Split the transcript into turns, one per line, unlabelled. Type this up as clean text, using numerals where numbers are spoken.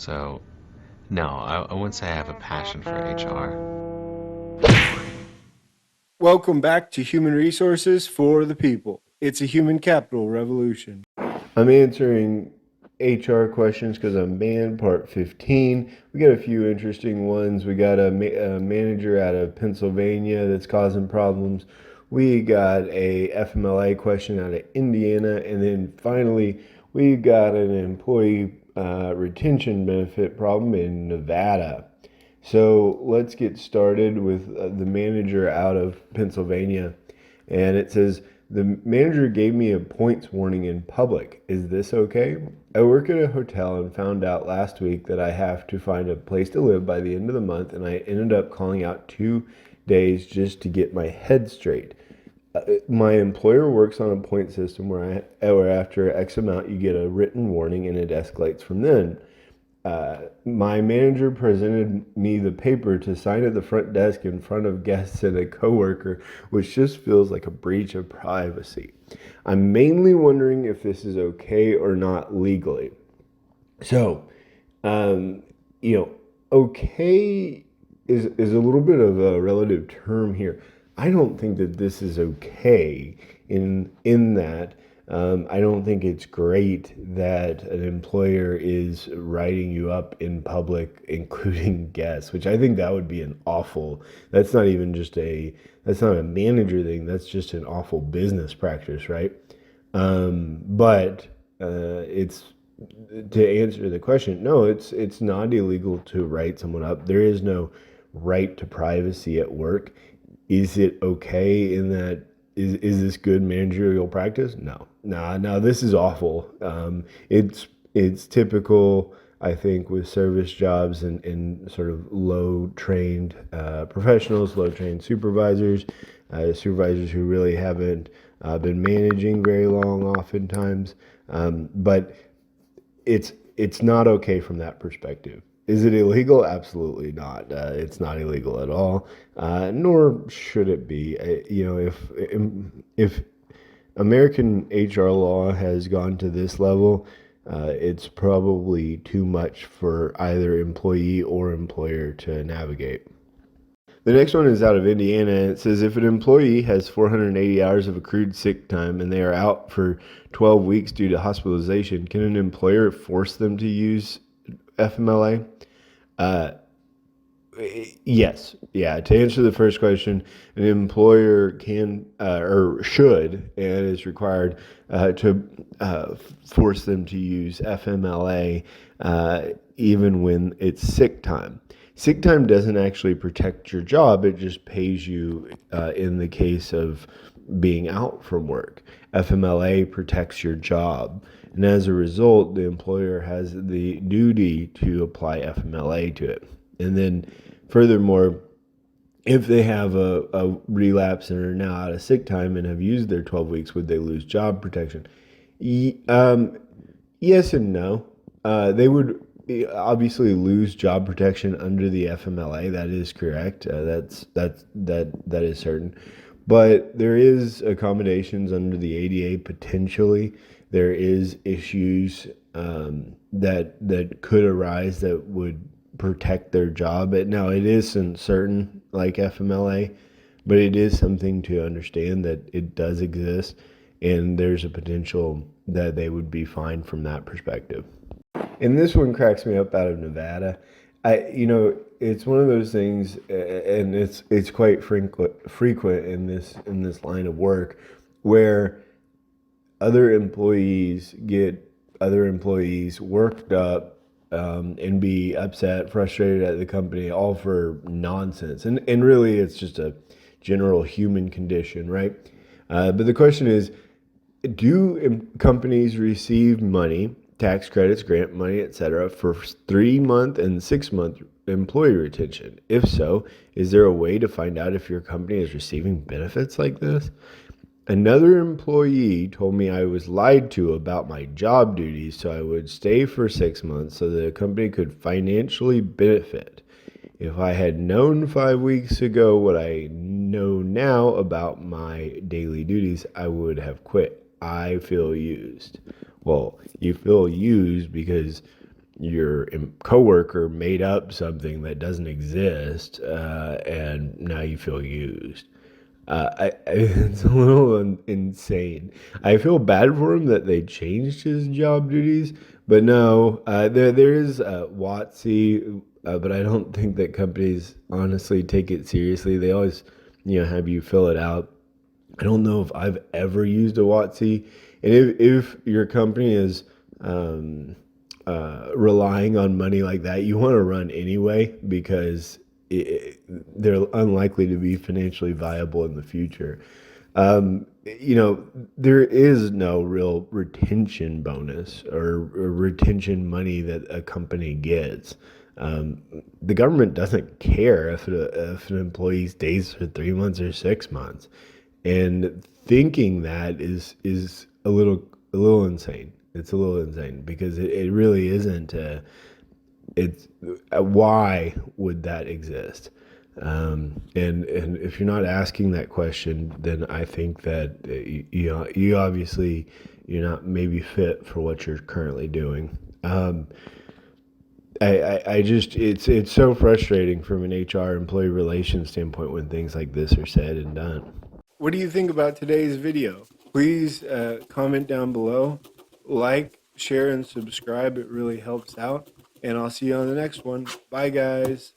So, no, I wouldn't say I have a passion for HR.
Welcome back to Human Resources for the People. It's a human capital revolution. I'm answering HR questions because I'm banned, part 15. We got a few interesting ones. We got a manager out of Pennsylvania that's causing problems. We got a FMLA question out of Indiana. And then finally, we got an employee retention benefit problem in Nevada. So let's get started with the manager out of Pennsylvania. And it says, the manager gave me a points warning in public. Is this okay? I work at a hotel and found out last week that I have to find a place to live by the end of the month, and I ended up calling out 2 days just to get my head straight. My employer works on a point system where after X amount you get a written warning and it escalates from then. My manager presented me the paper to sign at the front desk in front of guests and a coworker, which just feels like a breach of privacy. I'm mainly wondering if this is okay or not legally. So, um, you know, okay is a little bit of a relative term here. I don't think that this is okay in that. I don't think it's great that an employer is writing you up in public, including guests, which I think that would be an awful, that's not even just that's not a manager thing, that's just an awful business practice, right? But it's, to answer the question, no, it's not illegal to write someone up. There is no right to privacy at work. Is it okay in that? Is this good managerial practice? No, no, this is awful. It's typical, I think, with service jobs and sort of low trained professionals, low trained supervisors, supervisors who really haven't been managing very long, oftentimes. But it's not okay from that perspective. Is it illegal? Absolutely not. It's not illegal at all, nor should it be. If American HR law has gone to this level, it's probably too much for either employee or employer to navigate. The next one is out of Indiana. It says if an employee has 480 hours of accrued sick time and they are out for 12 weeks due to hospitalization, can an employer force them to use FMLA? Uh, yes. Yeah. To answer the first question, an employer can or should and is required to force them to use FMLA even when it's sick time. Sick time doesn't actually protect your job, it just pays you in the case of being out from work. FMLA protects your job. And as a result, the employer has the duty to apply FMLA to it. And then, furthermore, if they have a relapse and are now out of sick time and have used their 12 weeks, would they lose job protection? Yes and no. They would obviously lose job protection under the FMLA. That is correct. That is certain. But there is accommodations under the ADA potentially. There is issues that could arise that would protect their job. Now it isn't certain like FMLA, but it is something to understand that it does exist, and there's a potential that they would be fine from that perspective. And this one cracks me up out of Nevada. It's one of those things, and it's quite frequent in this line of work, where other employees get other employees worked up and be upset, frustrated at the company, all for nonsense. And really, it's just a general human condition, right? But the question is, do companies receive money, tax credits, grant money, etc., for 3 month and 6 month employee retention? If so, is there a way to find out if your company is receiving benefits like this? Another employee told me I was lied to about my job duties, so I would stay for 6 months so the company could financially benefit. If I had known 5 weeks ago what I know now about my daily duties, I would have quit. I feel used. Well, you feel used because your coworker made up something that doesn't exist, and now you feel used. It's a little insane. I feel bad for him that they changed his job duties, but no, there is WotC, but I don't think that companies honestly take it seriously. They always, have you fill it out. I don't know if I've ever used a WotC, and if your company is relying on money like that, you want to run anyway because they're unlikely to be financially viable in the future. There is no real retention bonus or retention money that a company gets. The government doesn't care if an employee stays for 3 months or 6 months, and thinking that is a little insane. It's a little insane because it really isn't. It's why would that exist? And if you're not asking that question, then I think that you obviously you're not maybe fit for what you're currently doing. I just it's so frustrating from an HR employee relations standpoint when things like this are said and done. What do you think about today's video? Please comment down below, like, share, and subscribe. It really helps out. And I'll see you on the next one. Bye, guys.